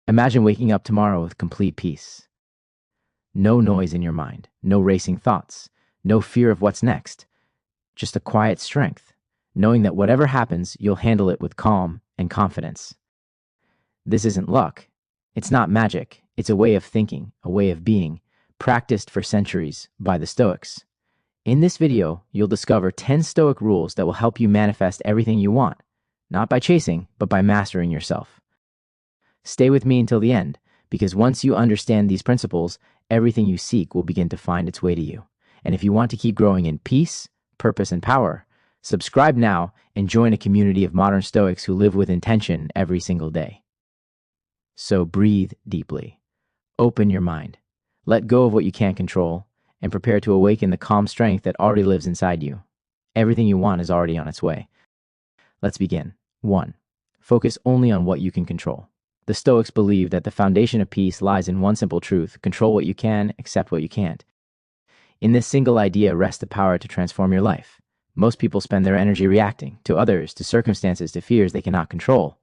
Imagine waking up tomorrow with complete peace. No noise in your mind, no racing thoughts, no fear of what's next. Just a quiet strength, knowing that whatever happens, you'll handle it with calm and confidence. This isn't luck. It's not magic. It's a way of thinking, a way of being, practiced for centuries by the Stoics. In this video, you'll discover 10 Stoic rules that will help you manifest everything you want, not by chasing, but by mastering yourself. Stay with me until the end, because once you understand these principles, everything you seek will begin to find its way to you. And if you want to keep growing in peace, purpose, and power, subscribe now and join a community of modern Stoics who live with intention every single day. So breathe deeply. Open your mind. Let go of what you can't control and prepare to awaken the calm strength that already lives inside you. Everything you want is already on its way. Let's begin. 1. Focus only on what you can control. The Stoics believe that the foundation of peace lies in one simple truth: control what you can, accept what you can't. In this single idea rests the power to transform your life. Most people spend their energy reacting to others, to circumstances, to fears they cannot control.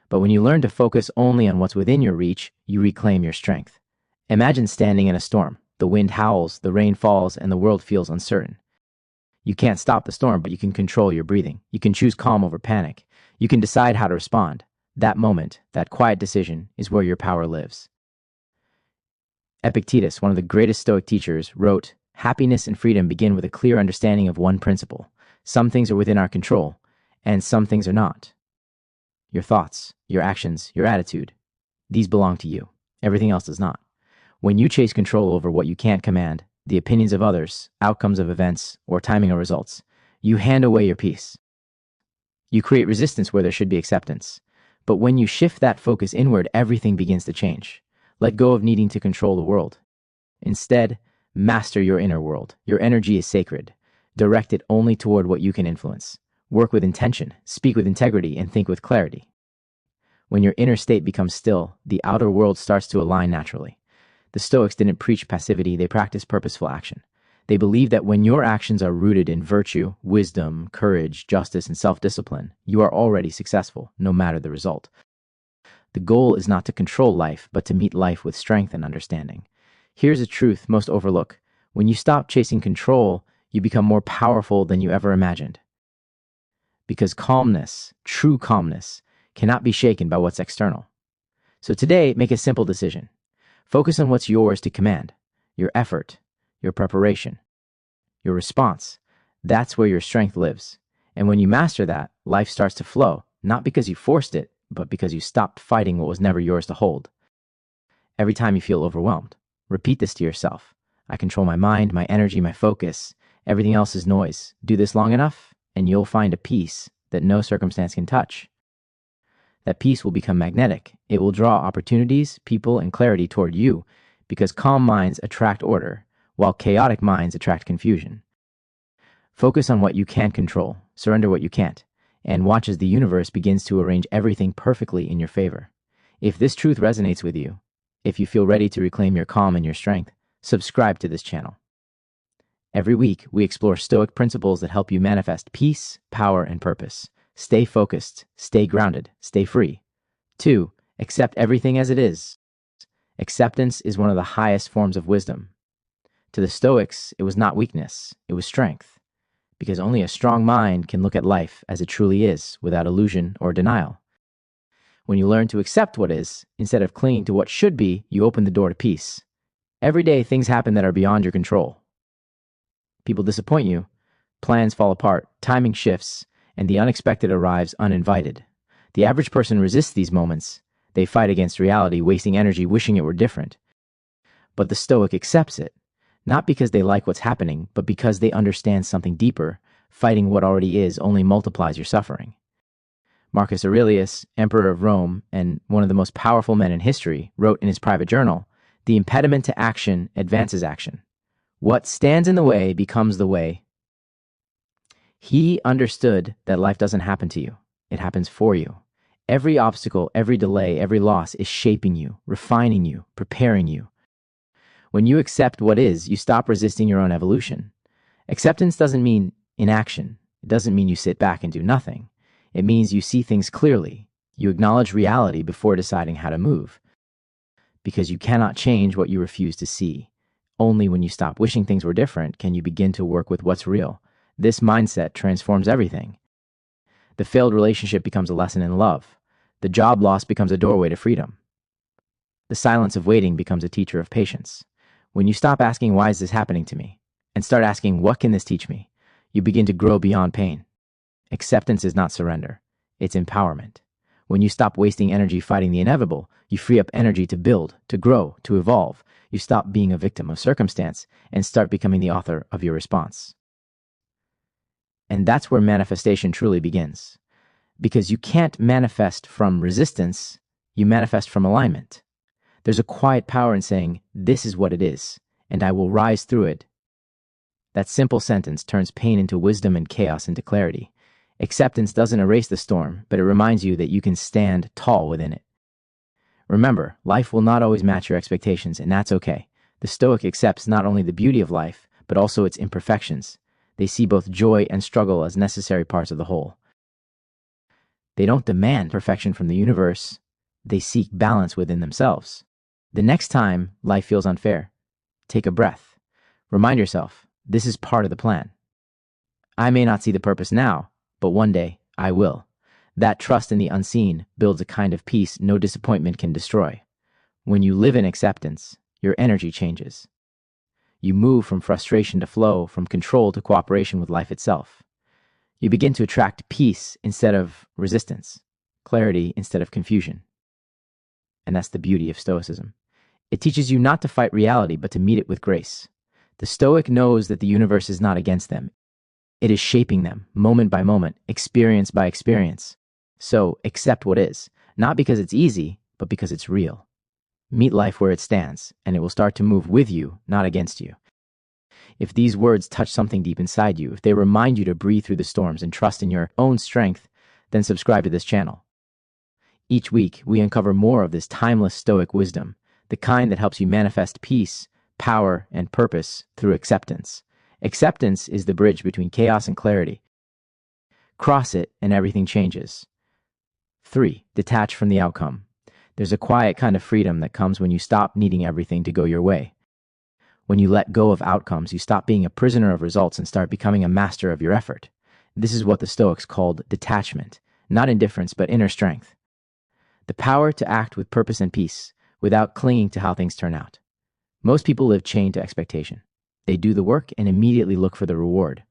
But when you learn to focus only on what's within your reach, you reclaim your strength. Imagine standing in a storm. The wind howls, the rain falls, and the world feels uncertain. You can't stop the storm, but you can control your breathing. You can choose calm over panic. You can decide how to respond. That moment, that quiet decision, is where your power lives. Epictetus, one of the greatest Stoic teachers, wrote, "Happiness and freedom begin with a clear understanding of one principle. Some things are within our control, and some things are not. Your thoughts, your actions, your attitude, these belong to you. Everything else does not. When you chase control over what you can't command, the opinions of others, outcomes of events, or timing of results, you hand away your peace. You create resistance where there should be acceptance. But when you shift that focus inward, everything begins to change. Let go of needing to control the world. Instead, master your inner world. Your energy is sacred. Direct it only toward what you can influence. Work with intention, speak with integrity, and think with clarity. When your inner state becomes still, the outer world starts to align naturally. The Stoics didn't preach passivity, they practiced purposeful action. They believe that when your actions are rooted in virtue, wisdom, courage, justice, and self-discipline, you are already successful, no matter the result. The goal is not to control life, but to meet life with strength and understanding. Here's a truth most overlook. When you stop chasing control, you become more powerful than you ever imagined. Because calmness, true calmness, cannot be shaken by what's external. So today, make a simple decision. Focus on what's yours to command: your effort, your preparation, your response. That's where your strength lives. And when you master that, life starts to flow, not because you forced it, but because you stopped fighting what was never yours to hold. Every time you feel overwhelmed, repeat this to yourself. I control my mind, my energy, my focus. Everything else is noise. Do this long enough, and you'll find a peace that no circumstance can touch. That peace will become magnetic. It will draw opportunities, people, and clarity toward you, because calm minds attract order, while chaotic minds attract confusion. Focus on what you can control, surrender what you can't, and watch as the universe begins to arrange everything perfectly in your favor. If this truth resonates with you, if you feel ready to reclaim your calm and your strength, subscribe to this channel. Every week, we explore Stoic principles that help you manifest peace, power, and purpose. Stay focused, stay grounded, stay free. 2. Accept everything as it is. Acceptance is one of the highest forms of wisdom. To the Stoics, it was not weakness, it was strength, because only a strong mind can look at life as it truly is, without illusion or denial. When you learn to accept what is, instead of clinging to what should be, you open the door to peace. Every day, things happen that are beyond your control. People disappoint you, plans fall apart, timing shifts, and the unexpected arrives uninvited. The average person resists these moments. They fight against reality, wasting energy wishing it were different. But the Stoic accepts it. Not because they like what's happening, but because they understand something deeper. Fighting what already is only multiplies your suffering. Marcus Aurelius, Emperor of Rome, and one of the most powerful men in history, wrote in his private journal, "The impediment to action advances action. What stands in the way becomes the way." He understood that life doesn't happen to you. It happens for you. Every obstacle, every delay, every loss is shaping you, refining you, preparing you. When you accept what is, you stop resisting your own evolution. Acceptance doesn't mean inaction. It doesn't mean you sit back and do nothing. It means you see things clearly. You acknowledge reality before deciding how to move, because you cannot change what you refuse to see. Only when you stop wishing things were different can you begin to work with what's real. This mindset transforms everything. The failed relationship becomes a lesson in love. The job loss becomes a doorway to freedom. The silence of waiting becomes a teacher of patience. When you stop asking, why is this happening to me, and start asking, what can this teach me, you begin to grow beyond pain. Acceptance is not surrender. It's empowerment. When you stop wasting energy fighting the inevitable, you free up energy to build, to grow, to evolve. You stop being a victim of circumstance and start becoming the author of your response. And that's where manifestation truly begins. Because you can't manifest from resistance, you manifest from alignment. There's a quiet power in saying, this is what it is, and I will rise through it. That simple sentence turns pain into wisdom and chaos into clarity. Acceptance doesn't erase the storm, but it reminds you that you can stand tall within it. Remember, life will not always match your expectations, and that's okay. The Stoic accepts not only the beauty of life, but also its imperfections. They see both joy and struggle as necessary parts of the whole. They don't demand perfection from the universe. They seek balance within themselves. The next time life feels unfair, take a breath. Remind yourself, this is part of the plan. I may not see the purpose now, but one day I will. That trust in the unseen builds a kind of peace no disappointment can destroy. When you live in acceptance, your energy changes. You move from frustration to flow, from control to cooperation with life itself. You begin to attract peace instead of resistance, clarity instead of confusion. And that's the beauty of Stoicism. It teaches you not to fight reality, but to meet it with grace. The Stoic knows that the universe is not against them. It is shaping them, moment by moment, experience by experience. So accept what is, not because it's easy, but because it's real. Meet life where it stands, and it will start to move with you, not against you. If these words touch something deep inside you, if they remind you to breathe through the storms and trust in your own strength, then subscribe to this channel. Each week, we uncover more of this timeless Stoic wisdom, the kind that helps you manifest peace, power, and purpose through acceptance. Acceptance is the bridge between chaos and clarity. Cross it, and everything changes. 3. Detach from the outcome. There's a quiet kind of freedom that comes when you stop needing everything to go your way. When you let go of outcomes, you stop being a prisoner of results and start becoming a master of your effort. This is what the Stoics called detachment, not indifference, but inner strength. The power to act with purpose and peace, without clinging to how things turn out. Most people live chained to expectation. They do the work and immediately look for the reward.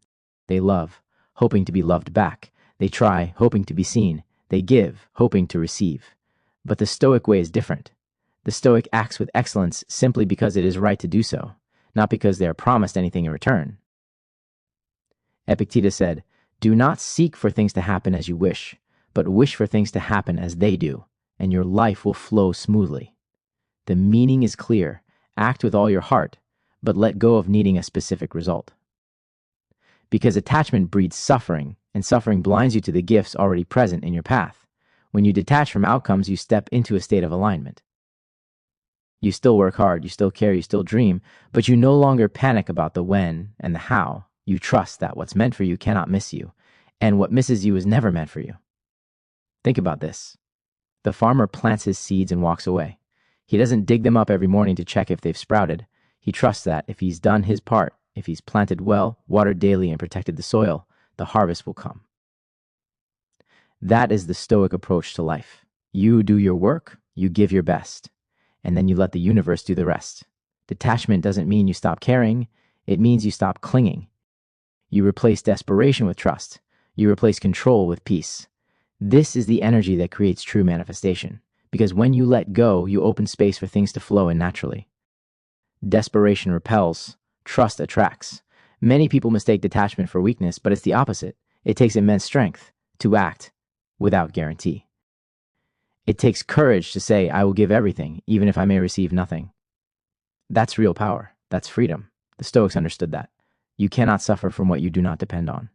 They love, hoping to be loved back. They try, hoping to be seen. They give, hoping to receive. But the Stoic way is different. The Stoic acts with excellence simply because it is right to do so, not because they are promised anything in return. Epictetus said, "Do not seek for things to happen as you wish, but wish for things to happen as they do, and your life will flow smoothly." The meaning is clear. Act with all your heart, but let go of needing a specific result. Because attachment breeds suffering, and suffering blinds you to the gifts already present in your path. When you detach from outcomes, you step into a state of alignment. You still work hard, you still care, you still dream, but you no longer panic about the when and the how. You trust that what's meant for you cannot miss you, and what misses you is never meant for you. Think about this. The farmer plants his seeds and walks away. He doesn't dig them up every morning to check if they've sprouted. He trusts that if he's done his part, if he's planted well, watered daily, and protected the soil, the harvest will come. That is the Stoic approach to life. You do your work, you give your best, and then you let the universe do the rest. Detachment doesn't mean you stop caring. It means you stop clinging. You replace desperation with trust. You replace control with peace. This is the energy that creates true manifestation. Because when you let go, you open space for things to flow in naturally. Desperation repels, trust attracts. Many people mistake detachment for weakness, but it's the opposite. It takes immense strength to act without guarantee. It takes courage to say, I will give everything, even if I may receive nothing. That's real power. That's freedom. The Stoics understood that. You cannot suffer from what you do not depend on.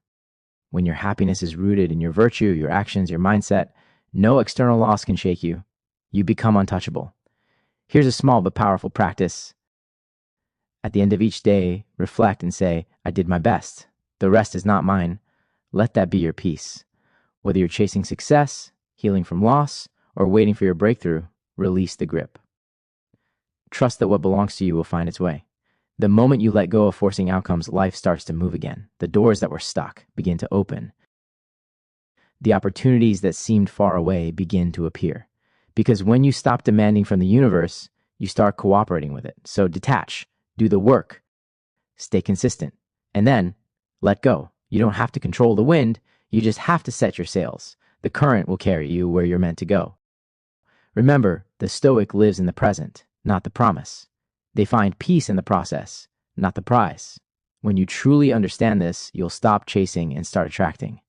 When your happiness is rooted in your virtue, your actions, your mindset, no external loss can shake you. You become untouchable. Here's a small but powerful practice. At the end of each day, reflect and say, I did my best. The rest is not mine. Let that be your peace. Whether you're chasing success, healing from loss, or waiting for your breakthrough, release the grip. Trust that what belongs to you will find its way. The moment you let go of forcing outcomes, life starts to move again. The doors that were stuck begin to open. The opportunities that seemed far away begin to appear. Because when you stop demanding from the universe, you start cooperating with it. So detach, do the work, stay consistent, and then let go. You don't have to control the wind, you just have to set your sails. The current will carry you where you're meant to go. Remember, the Stoic lives in the present, not the promise. They find peace in the process, not the prize. When you truly understand this, you'll stop chasing and start attracting.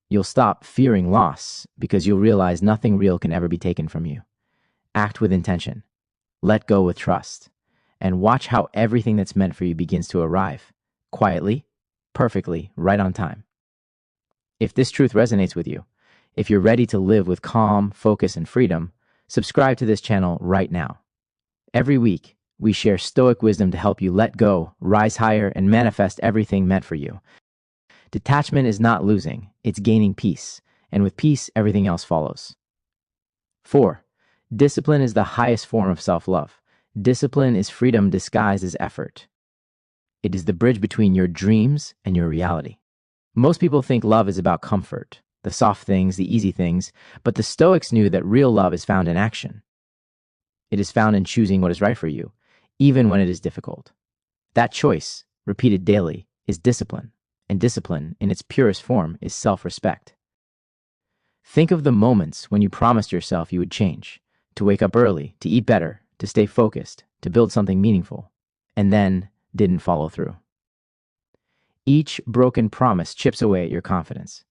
You'll stop fearing loss because you'll realize nothing real can ever be taken from you. Act with intention. Let go with trust. And watch how everything that's meant for you begins to arrive. Quietly, perfectly, right on time. If this truth resonates with you, if you're ready to live with calm, focus, and freedom, subscribe to this channel right now. Every week, we share Stoic wisdom to help you let go, rise higher, and manifest everything meant for you. Detachment is not losing, it's gaining peace, and with peace, everything else follows. 4. Discipline is the highest form of self-love. Discipline is freedom disguised as effort. It is the bridge between your dreams and your reality. Most people think love is about comfort, the soft things, the easy things, but the Stoics knew that real love is found in action. It is found in choosing what is right for you, even when it is difficult. That choice, repeated daily, is discipline, and discipline, in its purest form, is self-respect. Think of the moments when you promised yourself you would change, to wake up early, to eat better, to stay focused, to build something meaningful, and then didn't follow through. Each broken promise chips away at your confidence.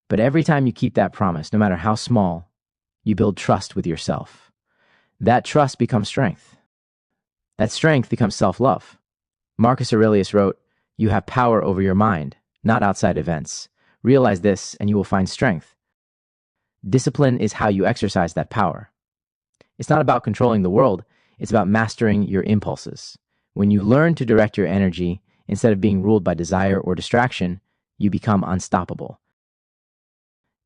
But every time you keep that promise, no matter how small, you build trust with yourself. That trust becomes strength. That strength becomes self-love. Marcus Aurelius wrote, "You have power over your mind, not outside events. Realize this and you will find strength." Discipline is how you exercise that power. It's not about controlling the world, it's about mastering your impulses. When you learn to direct your energy, instead of being ruled by desire or distraction, you become unstoppable.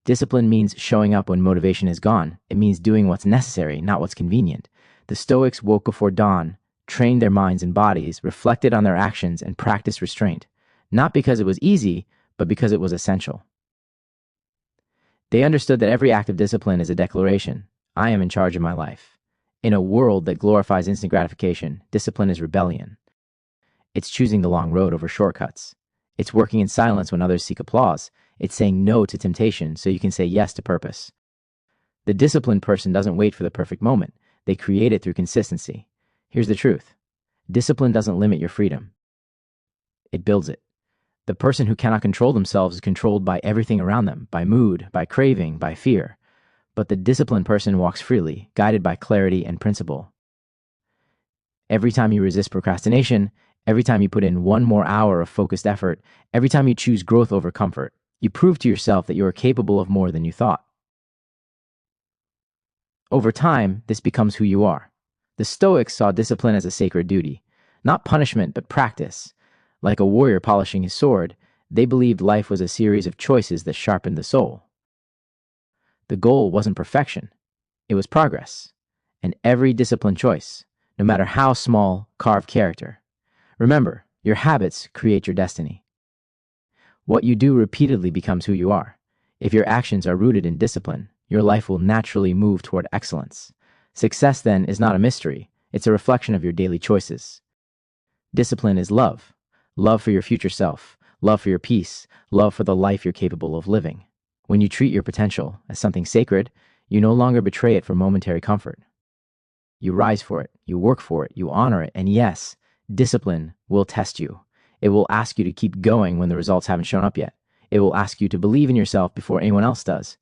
Discipline means showing up when motivation is gone. It means doing what's necessary, not what's convenient. The Stoics woke before dawn, trained their minds and bodies, reflected on their actions, and practiced restraint, not because it was easy, but because it was essential. They understood that every act of discipline is a declaration: I am in charge of my life. In a world that glorifies instant gratification, discipline is rebellion. It's choosing the long road over shortcuts. It's working in silence when others seek applause. It's saying no to temptation so you can say yes to purpose. The disciplined person doesn't wait for the perfect moment. They create it through consistency. Here's the truth. Discipline doesn't limit your freedom. It builds it. The person who cannot control themselves is controlled by everything around them, by mood, by craving, by fear. But the disciplined person walks freely, guided by clarity and principle. Every time you resist procrastination, every time you put in one more hour of focused effort, every time you choose growth over comfort, you prove to yourself that you are capable of more than you thought. Over time, this becomes who you are. The Stoics saw discipline as a sacred duty, not punishment, but practice. Like a warrior polishing his sword, they believed life was a series of choices that sharpened the soul. The goal wasn't perfection, it was progress. And every disciplined choice, no matter how small, carved character. Remember, your habits create your destiny. What you do repeatedly becomes who you are. If your actions are rooted in discipline, your life will naturally move toward excellence. Success, then, is not a mystery. It's a reflection of your daily choices. Discipline is love. Love for your future self. Love for your peace. Love for the life you're capable of living. When you treat your potential as something sacred, you no longer betray it for momentary comfort. You rise for it. You work for it. You honor it. And yes, discipline will test you. It will ask you to keep going when the results haven't shown up yet. It will ask you to believe in yourself before anyone else does.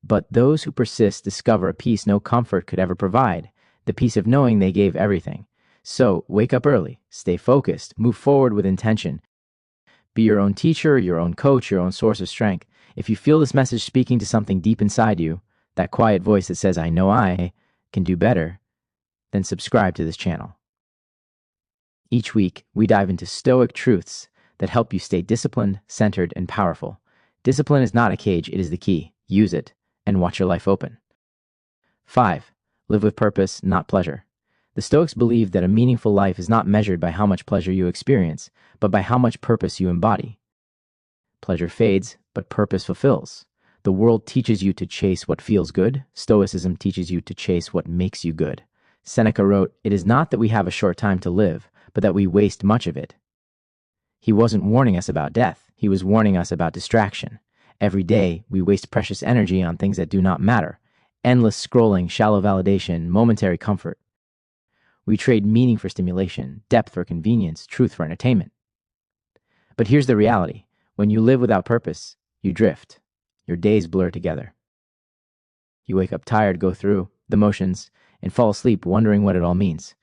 But those who persist discover a peace no comfort could ever provide, the peace of knowing they gave everything. So, wake up early, stay focused, move forward with intention. Be your own teacher, your own coach, your own source of strength. If you feel this message speaking to something deep inside you, that quiet voice that says, I know I can do better, then subscribe to this channel. Each week, we dive into Stoic truths that help you stay disciplined, centered, and powerful. Discipline is not a cage, it is the key. use it, and watch your life open. 5. Live with purpose, not pleasure. The Stoics believed that a meaningful life is not measured by how much pleasure you experience, but by how much purpose you embody. Pleasure fades, but purpose fulfills. The world teaches you to chase what feels good. Stoicism teaches you to chase what makes you good. Seneca wrote, "It is not that we have a short time to live, but that we waste much of it." He wasn't warning us about death. He was warning us about distraction. Every day, we waste precious energy on things that do not matter. Endless scrolling, shallow validation, momentary comfort. We trade meaning for stimulation, depth for convenience, truth for entertainment. But here's the reality. When you live without purpose, you drift. Your days blur together. You wake up tired, go through the motions, and fall asleep wondering what it all means.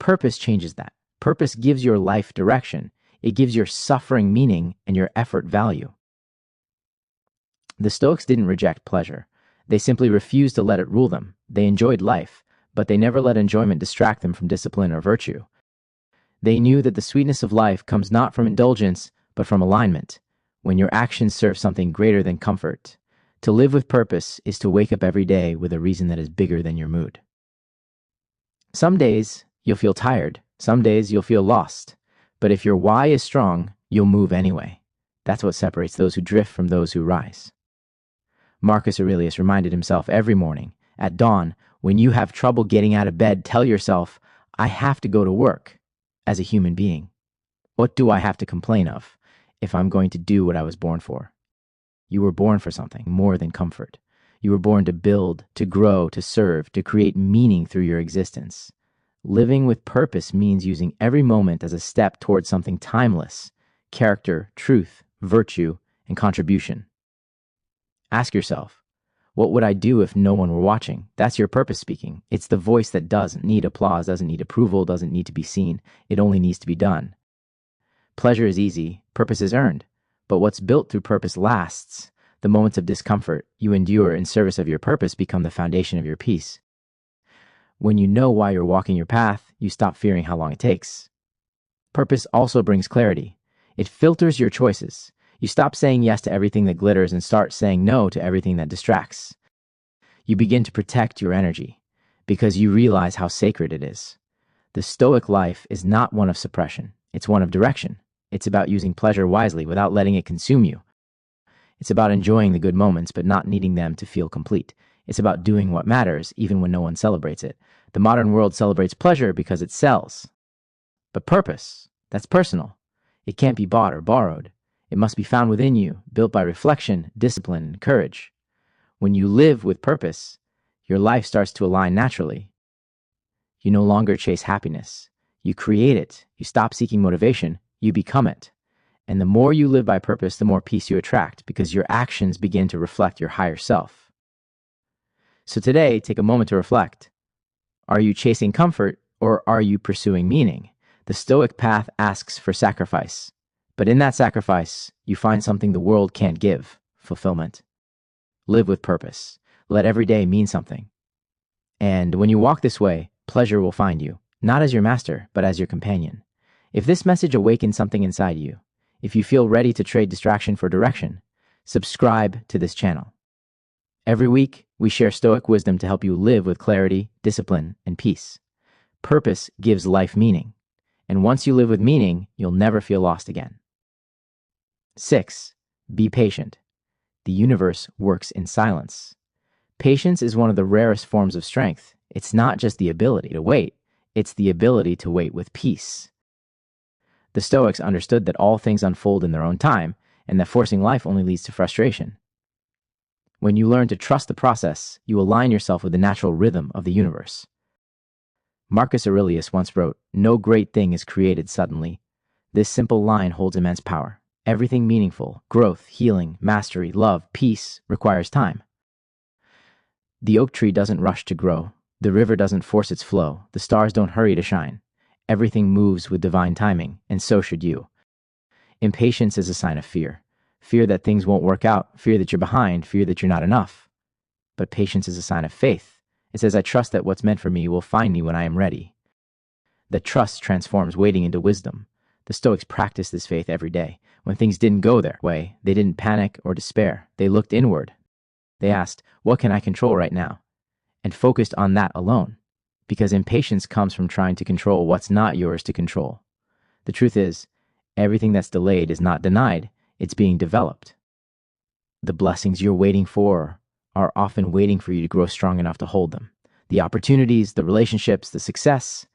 Purpose changes that. Purpose gives your life direction. It gives your suffering meaning and your effort value. The Stoics didn't reject pleasure. They simply refused to let it rule them. They enjoyed life, but they never let enjoyment distract them from discipline or virtue. They knew that the sweetness of life comes not from indulgence, but from alignment, when your actions serve something greater than comfort. To live with purpose is to wake up every day with a reason that is bigger than your mood. Some days you'll feel tired. Some days you'll feel lost. But if your why is strong, you'll move anyway. That's what separates those who drift from those who rise. Marcus Aurelius reminded himself every morning, at dawn, when you have trouble getting out of bed, tell yourself, "I have to go to work as a human being. What do I have to complain of if I'm going to do what I was born for?" You were born for something more than comfort. You were born to build, to grow, to serve, to create meaning through your existence. Living with purpose means using every moment as a step towards something timeless: character, truth, virtue, and contribution. Ask yourself, what would I do if no one were watching? That's your purpose speaking. It's the voice that doesn't need applause, doesn't need approval, doesn't need to be seen. It only needs to be done. Pleasure is easy, purpose is earned. But what's built through purpose lasts. The moments of discomfort you endure in service of your purpose become the foundation of your peace. When you know why you're walking your path, you stop fearing how long it takes. Purpose also brings clarity. It filters your choices. You stop saying yes to everything that glitters and start saying no to everything that distracts. You begin to protect your energy because you realize how sacred it is. The Stoic life is not one of suppression. It's one of direction. It's about using pleasure wisely without letting it consume you. It's about enjoying the good moments but not needing them to feel complete. It's about doing what matters even when no one celebrates it. The modern world celebrates pleasure because it sells. But purpose, that's personal. It can't be bought or borrowed. It must be found within you, built by reflection, discipline, and courage. When you live with purpose, your life starts to align naturally. You no longer chase happiness. You create it. You stop seeking motivation. You become it. And the more you live by purpose, the more peace you attract because your actions begin to reflect your higher self. So today, take a moment to reflect. Are you chasing comfort or are you pursuing meaning? The Stoic path asks for sacrifice. But in that sacrifice, you find something the world can't give: fulfillment. Live with purpose. Let every day mean something. And when you walk this way, pleasure will find you, not as your master, but as your companion. If this message awakens something inside you, if you feel ready to trade distraction for direction, subscribe to this channel. Every week, we share Stoic wisdom to help you live with clarity, discipline, and peace. Purpose gives life meaning. And once you live with meaning, you'll never feel lost again. 6. Be patient. The universe works in silence. Patience is one of the rarest forms of strength. It's not just the ability to wait, it's the ability to wait with peace. The Stoics understood that all things unfold in their own time, and that forcing life only leads to frustration. When you learn to trust the process, you align yourself with the natural rhythm of the universe. Marcus Aurelius once wrote, "No great thing is created suddenly." This simple line holds immense power. Everything meaningful, growth, healing, mastery, love, peace, requires time. The oak tree doesn't rush to grow. The river doesn't force its flow. The stars don't hurry to shine. Everything moves with divine timing, and so should you. Impatience is a sign of fear. Fear that things won't work out, fear that you're behind, fear that you're not enough. But patience is a sign of faith. It says, "I trust that what's meant for me will find me when I am ready." The trust transforms waiting into wisdom. The Stoics practiced this faith every day. When things didn't go their way, they didn't panic or despair. They looked inward. They asked, what can I control right now? And focused on that alone. Because impatience comes from trying to control what's not yours to control. The truth is, everything that's delayed is not denied, it's being developed. The blessings you're waiting for are often waiting for you to grow strong enough to hold them. The opportunities, the relationships, the success,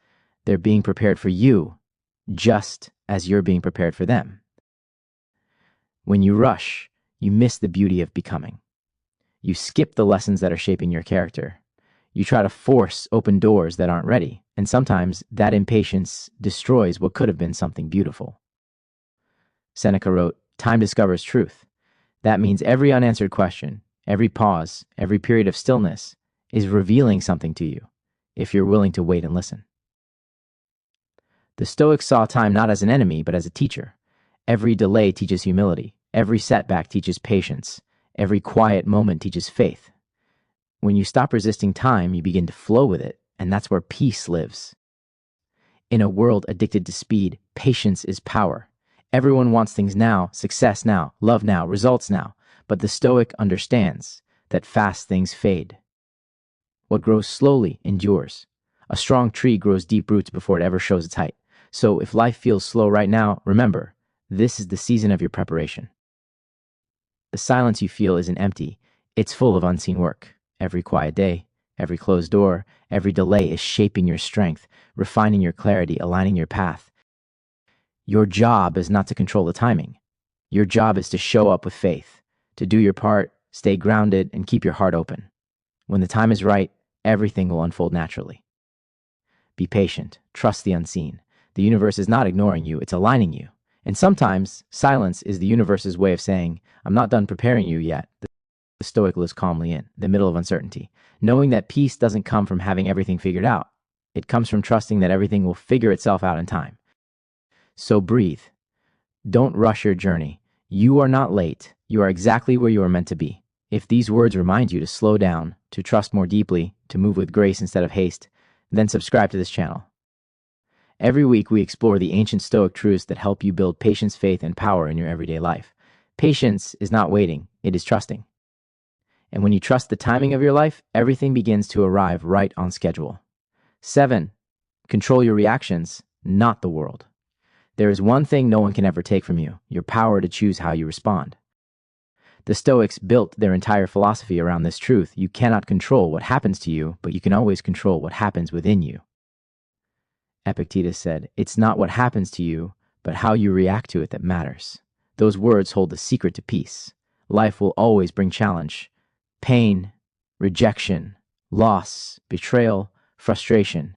they're being prepared for you, just as you're being prepared for them. When you rush, you miss the beauty of becoming. You skip the lessons that are shaping your character. You try to force open doors that aren't ready, and sometimes that impatience destroys what could have been something beautiful. Seneca wrote, "Time discovers truth." That means every unanswered question, every pause, every period of stillness is revealing something to you, if you're willing to wait and listen. The Stoics saw time not as an enemy, but as a teacher. Every delay teaches humility. Every setback teaches patience. Every quiet moment teaches faith. When you stop resisting time, you begin to flow with it, and that's where peace lives. In a world addicted to speed, patience is power. Everyone wants things now, success now, love now, results now, but the Stoic understands that fast things fade. What grows slowly endures. A strong tree grows deep roots before it ever shows its height. So if life feels slow right now, remember, this is the season of your preparation. The silence you feel isn't empty. It's full of unseen work. Every quiet day, every closed door, every delay is shaping your strength, refining your clarity, aligning your path. Your job is not to control the timing. Your job is to show up with faith, to do your part, stay grounded, and keep your heart open. When the time is right, everything will unfold naturally. Be patient. Trust the unseen. The universe is not ignoring you, it's aligning you. And sometimes, silence is the universe's way of saying, I'm not done preparing you yet. The Stoic lives calmly in the middle of uncertainty, knowing that peace doesn't come from having everything figured out. It comes from trusting that everything will figure itself out in time. So breathe. Don't rush your journey. You are not late. You are exactly where you are meant to be. If these words remind you to slow down, to trust more deeply, to move with grace instead of haste, then subscribe to this channel. Every week we explore the ancient Stoic truths that help you build patience, faith, and power in your everyday life. Patience is not waiting, it is trusting. And when you trust the timing of your life, everything begins to arrive right on schedule. 7. Control your reactions, not the world. There is one thing no one can ever take from you, your power to choose how you respond. The Stoics built their entire philosophy around this truth. You cannot control what happens to you, but you can always control what happens within you. Epictetus said, "It's not what happens to you, but how you react to it that matters." Those words hold the secret to peace. Life will always bring challenge, pain, rejection, loss, betrayal, frustration.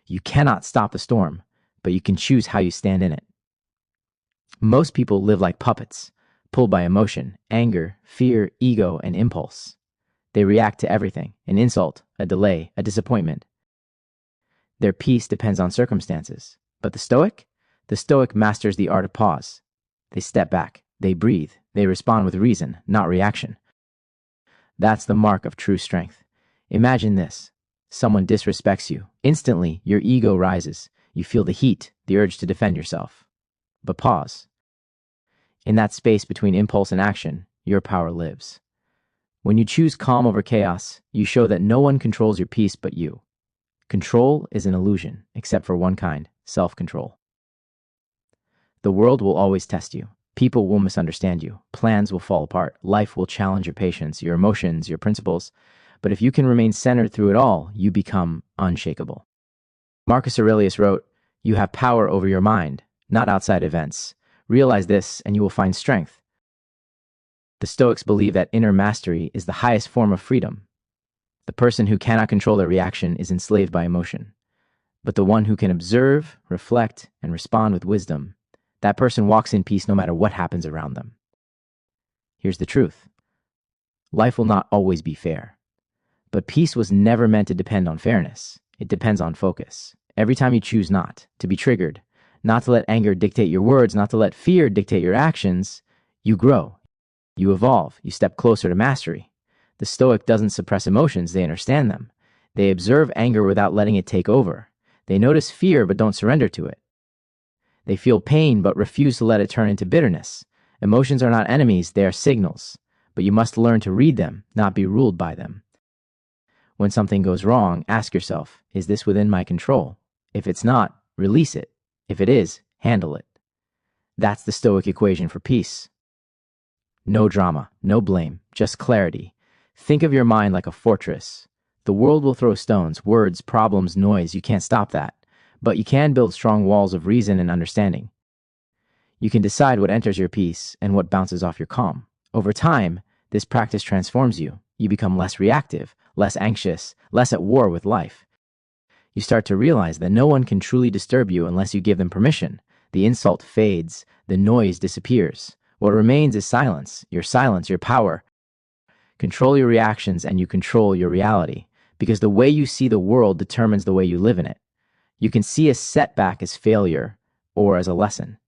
You cannot stop the storm, but you can choose how you stand in it. Most people live like puppets, pulled by emotion, anger, fear, ego, and impulse. They react to everything, an insult, a delay, a disappointment. Their peace depends on circumstances. But the Stoic masters the art of pause. They step back, they breathe, they respond with reason, not reaction. That's the mark of true strength. Imagine this. Someone disrespects you. Instantly, your ego rises. You feel the heat, the urge to defend yourself. But pause. In that space between impulse and action, your power lives. When you choose calm over chaos, you show that no one controls your peace but you. Control is an illusion, except for one kind, self-control. The world will always test you. People will misunderstand you. Plans will fall apart. Life will challenge your patience, your emotions, your principles. But if you can remain centered through it all, you become unshakable. Marcus Aurelius wrote, "You have power over your mind, not outside events. Realize this and you will find strength." The Stoics believe that inner mastery is the highest form of freedom. The person who cannot control their reaction is enslaved by emotion. But the one who can observe, reflect, and respond with wisdom, that person walks in peace no matter what happens around them. Here's the truth. Life will not always be fair. But peace was never meant to depend on fairness. It depends on focus. Every time you choose not to be triggered, not to let anger dictate your words, not to let fear dictate your actions, you grow, you evolve, you step closer to mastery. The Stoic doesn't suppress emotions, they understand them. They observe anger without letting it take over. They notice fear but don't surrender to it. They feel pain but refuse to let it turn into bitterness. Emotions are not enemies, they are signals. but you must learn to read them, not be ruled by them. When something goes wrong, ask yourself, is this within my control? If it's not, release it. If it is, handle it. That's the Stoic equation for peace. No drama, no blame, just clarity. Think of your mind like a fortress. The world will throw stones, words, problems, noise. You can't stop that. But you can build strong walls of reason and understanding. You can decide what enters your peace and what bounces off your calm. Over time, this practice transforms you. You become less reactive, less anxious, less at war with life. You start to realize that no one can truly disturb you unless you give them permission. The insult fades, the noise disappears. What remains is silence, your power. Control your reactions and you control your reality, because the way you see the world determines the way you live in it. You can see a setback as failure or as a lesson.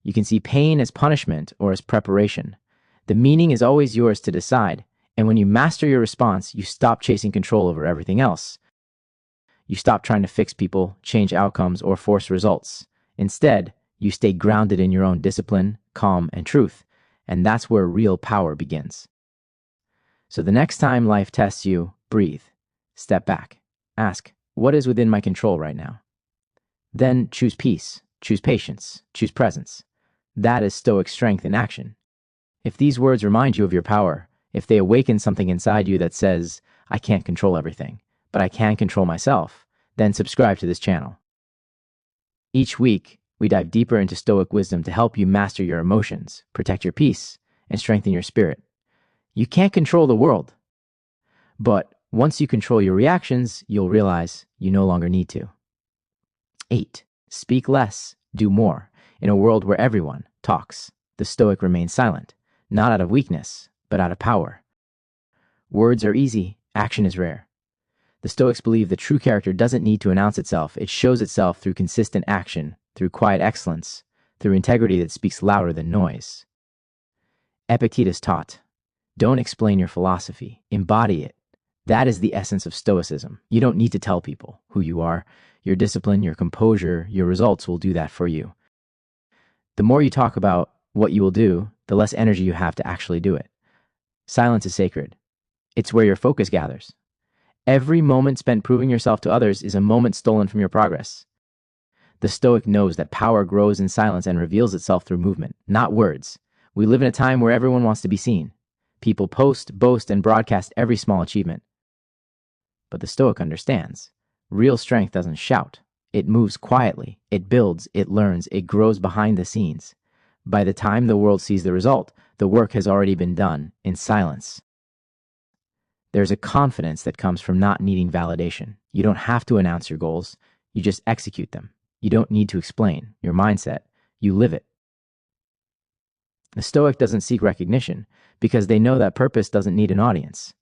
You can see pain as punishment or as preparation. The meaning is always yours to decide, and when you master your response, you stop chasing control over everything else. You stop trying to fix people, change outcomes, or force results. Instead, you stay grounded in your own discipline, calm, and truth, and that's where real power begins. So the next time life tests you, breathe, step back, ask, what is within my control right now? Then choose peace, choose patience, choose presence. That is Stoic strength in action. If these words remind you of your power, if they awaken something inside you that says, I can't control everything, but I can control myself, then subscribe to this channel. Each week, we dive deeper into Stoic wisdom to help you master your emotions, protect your peace, and strengthen your spirit. You can't control the world, but once you control your reactions, you'll realize you no longer need to. 8. Speak less, do more. In a world where everyone talks, the Stoic remains silent, not out of weakness, but out of power. Words are easy, action is rare. The Stoics believe the true character doesn't need to announce itself. It shows itself through consistent action, through quiet excellence, through integrity that speaks louder than noise. Epictetus taught, don't explain your philosophy, embody it. That is the essence of Stoicism. You don't need to tell people who you are. Your discipline, your composure, your results will do that for you. The more you talk about what you will do, the less energy you have to actually do it. Silence is sacred. It's where your focus gathers. Every moment spent proving yourself to others is a moment stolen from your progress. The Stoic knows that power grows in silence and reveals itself through movement, not words. We live in a time where everyone wants to be seen. People post, boast, and broadcast every small achievement. But the Stoic understands. Real strength doesn't shout. It moves quietly. It builds, it learns, it grows behind the scenes. By the time the world sees the result, the work has already been done in silence. There's a confidence that comes from not needing validation. You don't have to announce your goals. You just execute them. You don't need to explain your mindset. You live it. The Stoic doesn't seek recognition because they know that purpose doesn't need an audience.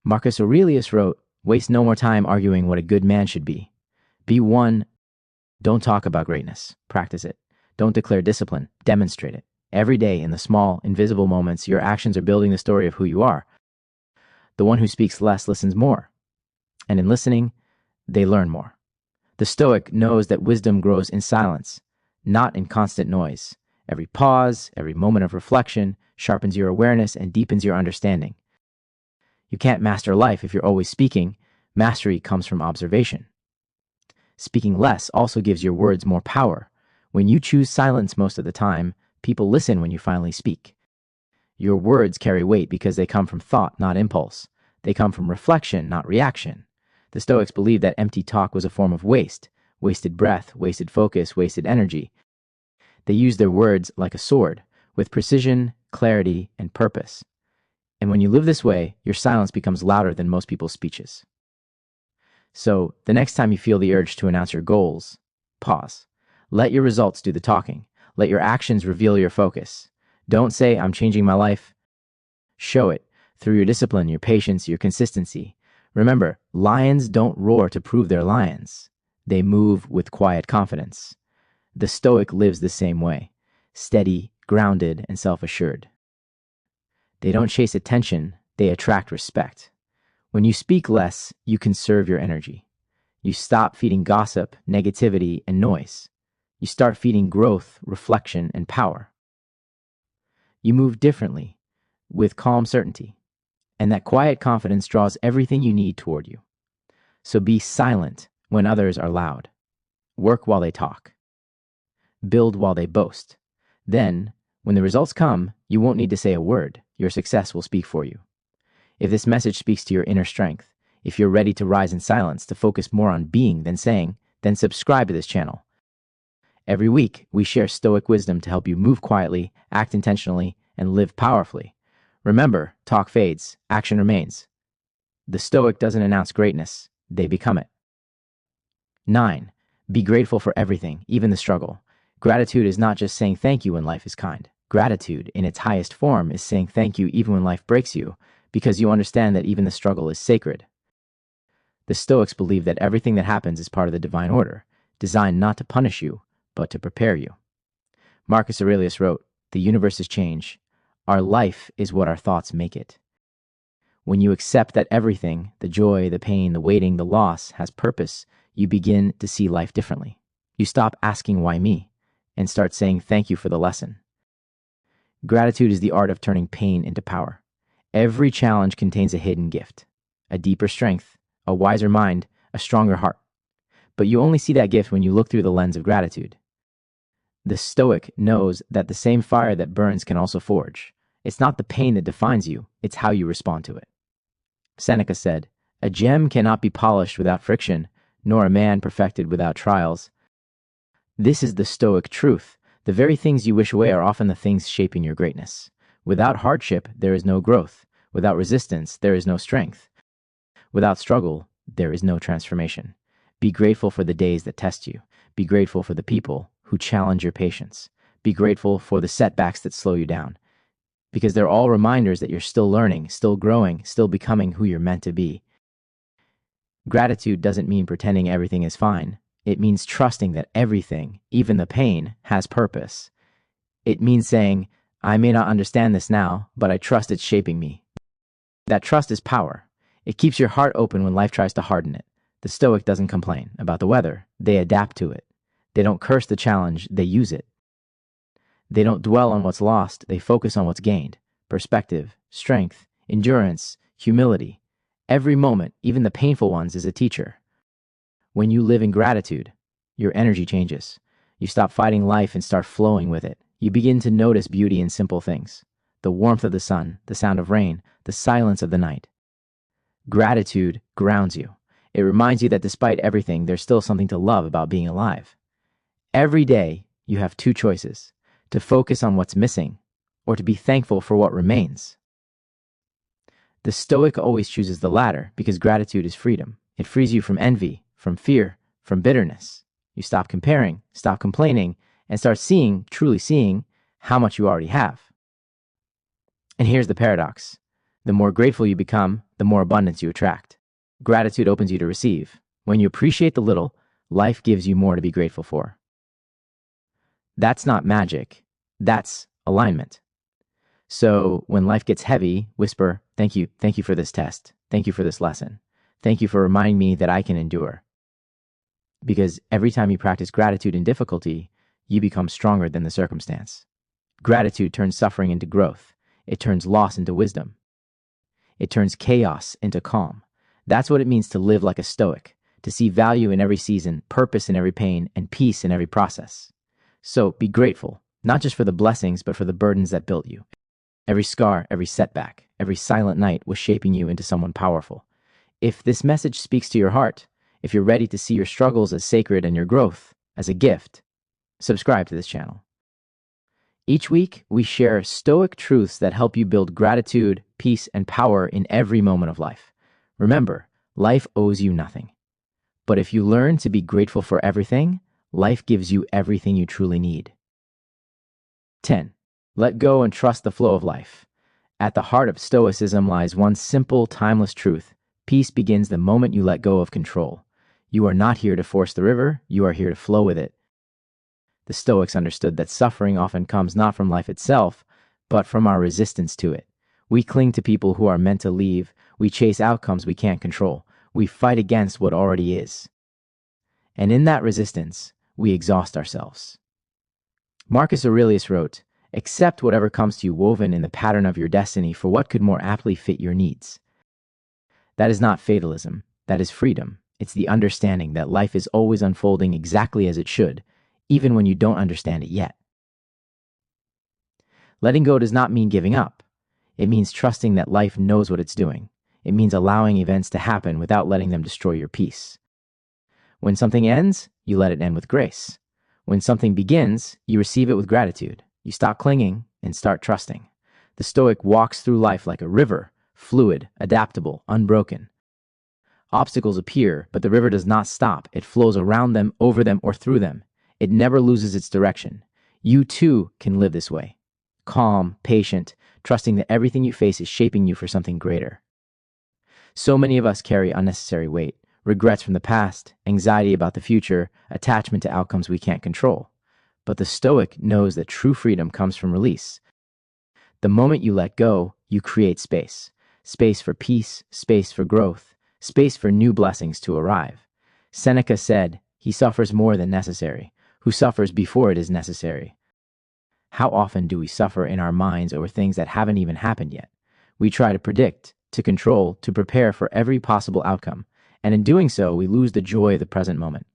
Marcus Aurelius wrote, waste no more time arguing what a good man should be. Be one. Don't talk about greatness. Practice it. Don't declare discipline. Demonstrate it. Every day in the small, invisible moments, your actions are building the story of who you are. The one who speaks less listens more. And in listening, they learn more. The Stoic knows that wisdom grows in silence, not in constant noise. Every pause, every moment of reflection sharpens your awareness and deepens your understanding. You can't master life if you're always speaking. Mastery comes from observation. Speaking less also gives your words more power. When you choose silence most of the time, people listen when you finally speak. Your words carry weight because they come from thought, not impulse. They come from reflection, not reaction. The Stoics believed that empty talk was a form of waste, wasted breath, wasted focus, wasted energy. They used their words like a sword, with precision, clarity, and purpose. And when you live this way, your silence becomes louder than most people's speeches. So, the next time you feel the urge to announce your goals, pause. Let your results do the talking. Let your actions reveal your focus. Don't say, I'm changing my life. Show it through your discipline, your patience, your consistency. Remember, lions don't roar to prove they're lions. They move with quiet confidence. The Stoic lives the same way, steady, grounded, and self-assured. They don't chase attention, they attract respect. When you speak less, you conserve your energy. You stop feeding gossip, negativity, and noise. You start feeding growth, reflection, and power. You move differently, with calm certainty, and that quiet confidence draws everything you need toward you. So be silent when others are loud. Work while they talk. Build while they boast. Then, when the results come, you won't need to say a word. Your success will speak for you. If this message speaks to your inner strength, if you're ready to rise in silence, to focus more on being than saying, then subscribe to this channel. Every week, we share Stoic wisdom to help you move quietly, act intentionally, and live powerfully. Remember, talk fades, action remains. The Stoic doesn't announce greatness, they become it. 9. Be grateful for everything, even the struggle. Gratitude is not just saying thank you when life is kind. Gratitude, in its highest form, is saying thank you even when life breaks you, because you understand that even the struggle is sacred. The Stoics believe that everything that happens is part of the divine order, designed not to punish you, but to prepare you. Marcus Aurelius wrote, "The universe is change. Our life is what our thoughts make it." When you accept that everything, the joy, the pain, the waiting, the loss, has purpose, you begin to see life differently. You stop asking why me, and start saying thank you for the lesson. Gratitude is the art of turning pain into power. Every challenge contains a hidden gift, a deeper strength, a wiser mind, a stronger heart. But you only see that gift when you look through the lens of gratitude. The Stoic knows that the same fire that burns can also forge. It's not the pain that defines you, it's how you respond to it. Seneca said, "A gem cannot be polished without friction, nor a man perfected without trials." This is the Stoic truth. The very things you wish away are often the things shaping your greatness. Without hardship, there is no growth. Without resistance, there is no strength. Without struggle, there is no transformation. Be grateful for the days that test you. Be grateful for the people who challenge your patience. Be grateful for the setbacks that slow you down, because they're all reminders that you're still learning, still growing, still becoming who you're meant to be. Gratitude doesn't mean pretending everything is fine. It means trusting that everything, even the pain, has purpose. It means saying, "I may not understand this now, but I trust it's shaping me." That trust is power. It keeps your heart open when life tries to harden it. The Stoic doesn't complain about the weather. They adapt to it. They don't curse the challenge, they use it. They don't dwell on what's lost, they focus on what's gained. Perspective, strength, endurance, humility. Every moment, even the painful ones, is a teacher. When you live in gratitude, your energy changes. You stop fighting life and start flowing with it. You begin to notice beauty in simple things. The warmth of the sun, the sound of rain, the silence of the night. Gratitude grounds you. It reminds you that despite everything, there's still something to love about being alive. Every day, you have two choices: to focus on what's missing, or to be thankful for what remains. The Stoic always chooses the latter because gratitude is freedom. It frees you from envy, from fear, from bitterness. You stop comparing, stop complaining, and start seeing, truly seeing, how much you already have. And here's the paradox. The more grateful you become, the more abundance you attract. Gratitude opens you to receive. When you appreciate the little, life gives you more to be grateful for. That's not magic. That's alignment. So when life gets heavy, whisper, "Thank you for this test. Thank you for this lesson. Thank you for reminding me that I can endure." Because every time you practice gratitude in difficulty, you become stronger than the circumstance. Gratitude turns suffering into growth. It turns loss into wisdom. It turns chaos into calm. That's what it means to live like a Stoic, to see value in every season, purpose in every pain, and peace in every process. So be grateful, not just for the blessings, but for the burdens that built you. Every scar, every setback, every silent night was shaping you into someone powerful. If this message speaks to your heart, if you're ready to see your struggles as sacred and your growth as a gift, subscribe to this channel. Each week, we share Stoic truths that help you build gratitude, peace, and power in every moment of life. Remember, life owes you nothing. But if you learn to be grateful for everything, life gives you everything you truly need. 10. Let go and trust the flow of life. At the heart of Stoicism lies one simple, timeless truth. Peace begins the moment you let go of control. You are not here to force the river, you are here to flow with it. The Stoics understood that suffering often comes not from life itself, but from our resistance to it. We cling to people who are meant to leave. We chase outcomes we can't control. We fight against what already is. And in that resistance, we exhaust ourselves. Marcus Aurelius wrote, Accept whatever comes to you woven in the pattern of your destiny for what could more aptly fit your needs. That is not fatalism. That is freedom. It's the understanding that life is always unfolding exactly as it should, even when you don't understand it yet. Letting go does not mean giving up. It means trusting that life knows what it's doing. It means allowing events to happen without letting them destroy your peace. When something ends, you let it end with grace. When something begins, you receive it with gratitude. You stop clinging and start trusting. The Stoic walks through life like a river, fluid, adaptable, unbroken. Obstacles appear, but the river does not stop. It flows around them, over them, or through them. It never loses its direction. You too can live this way. Calm, patient, trusting that everything you face is shaping you for something greater. So many of us carry unnecessary weight, regrets from the past, anxiety about the future, attachment to outcomes we can't control. But the Stoic knows that true freedom comes from release. The moment you let go, you create space. Space for peace, space for growth, space for new blessings to arrive. Seneca said, "He suffers more than necessary, who suffers before it is necessary." How often do we suffer in our minds over things that haven't even happened yet? We try to predict, to control, to prepare for every possible outcome, and in doing so, we lose the joy of the present moment.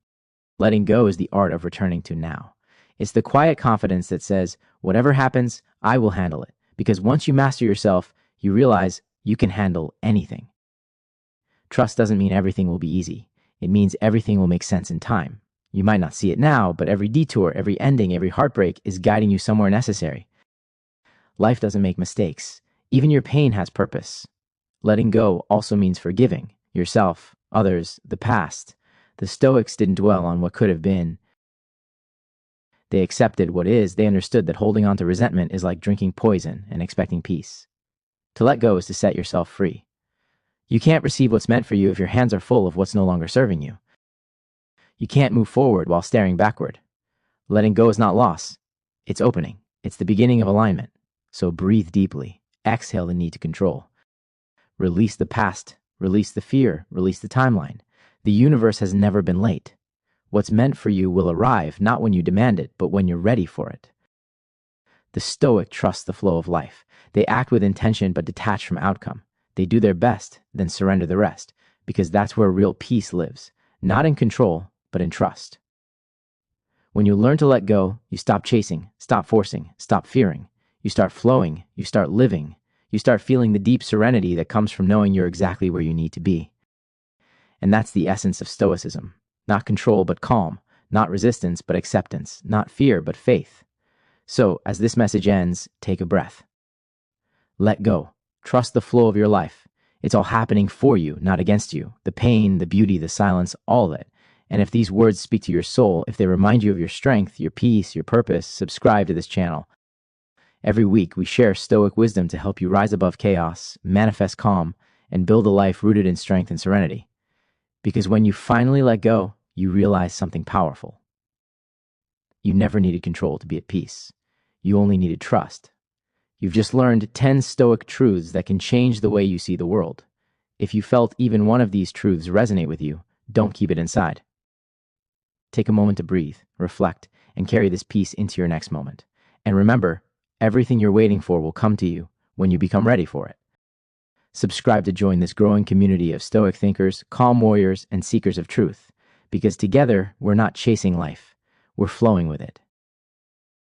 Letting go is the art of returning to now. It's the quiet confidence that says, whatever happens, I will handle it, because once you master yourself, you realize you can handle anything. Trust doesn't mean everything will be easy. It means everything will make sense in time. You might not see it now, but every detour, every ending, every heartbreak is guiding you somewhere necessary. Life doesn't make mistakes. Even your pain has purpose. Letting go also means forgiving yourself, others, the past. The Stoics didn't dwell on what could have been. They accepted what is. They understood that holding on to resentment is like drinking poison and expecting peace. To let go is to set yourself free. You can't receive what's meant for you if your hands are full of what's no longer serving you. You can't move forward while staring backward. Letting go is not loss. It's opening. It's the beginning of alignment. So breathe deeply. Exhale the need to control. Release the past. Release the fear. Release the timeline. The universe has never been late. What's meant for you will arrive, not when you demand it, but when you're ready for it. The Stoic trust the flow of life. They act with intention but detach from outcome. They do their best, then surrender the rest, because that's where real peace lives. Not in control, but in trust. When you learn to let go, you stop chasing, stop forcing, stop fearing. You start flowing, you start living, you start feeling the deep serenity that comes from knowing you're exactly where you need to be. And that's the essence of Stoicism. Not control, but calm. Not resistance, but acceptance. Not fear, but faith. So, as this message ends, take a breath. Let go. Trust the flow of your life. It's all happening for you, not against you. The pain, the beauty, the silence, all of it. And if these words speak to your soul, if they remind you of your strength, your peace, your purpose, subscribe to this channel. Every week, we share Stoic wisdom to help you rise above chaos, manifest calm, and build a life rooted in strength and serenity. Because when you finally let go, you realize something powerful. You never needed control to be at peace. You only needed trust. You've just learned 10 Stoic truths that can change the way you see the world. If you felt even one of these truths resonate with you, don't keep it inside. Take a moment to breathe, reflect, and carry this peace into your next moment. And remember, everything you're waiting for will come to you when you become ready for it. Subscribe to join this growing community of Stoic thinkers, calm warriors, and seekers of truth. Because together, we're not chasing life, we're flowing with it.